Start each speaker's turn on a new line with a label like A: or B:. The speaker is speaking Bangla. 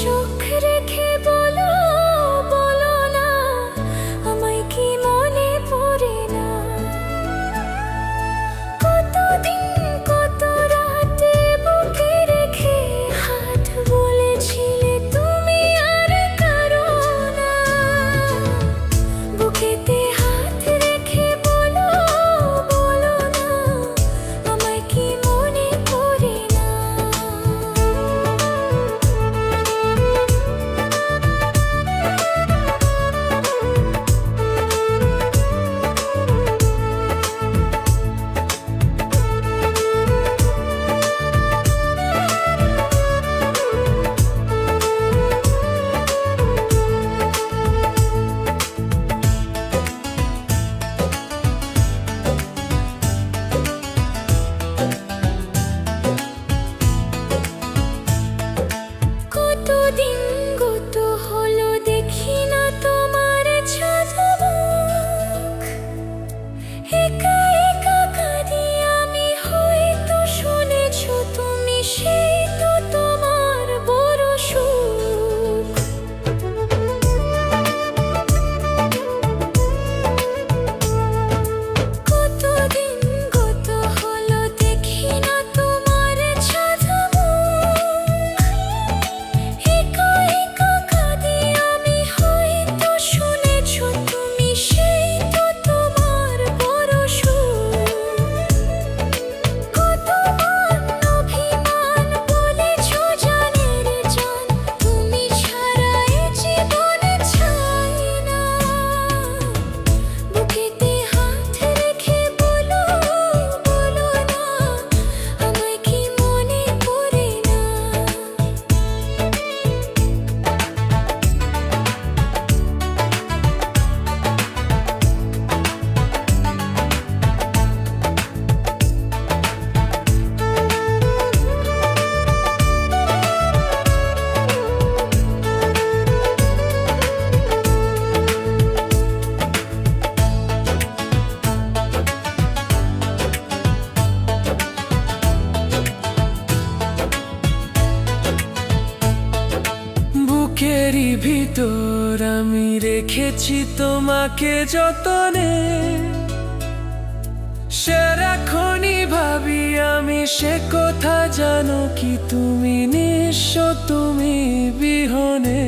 A: চোখ রেখে বলো, বলো না আমায় কি মনে পড়ে না? কতদিন কত রাতে বুকে রেখে হাত বলেছিলে তুমি আর কারো না। বুকেতে হাত রেখে বলো, বলো না আমায় কি মনে পড়ে না? কতদিন গত হলো দেখি না তোমার ঝলমক। একা একা কাঁদি আমি, হয়তো শুনেছো তুমি, সেই তো তোমার বড় সুখ। কতদিন গত হলো দেখি না তোমার ঝলমক। একা একা কাঁদি আমি, হয়তো শুনেছো তুমি, সেই তো তোমার বড় সুখ। কতবার অভিমান বলেছো জানের জান, তুমি ছাড়া এ জীবনে চাই না। বুকেতে হাত রেখে বলো, বলো না আমায় কি মনে পড়ে না?
B: বুকেরই ভিতর আমি রেখেছি তোমাকে যতনে। সারাক্ষণই ভাবি আমি সে কথা, জানো কি তুমি নিঃস্ব, তুমি বিহনে।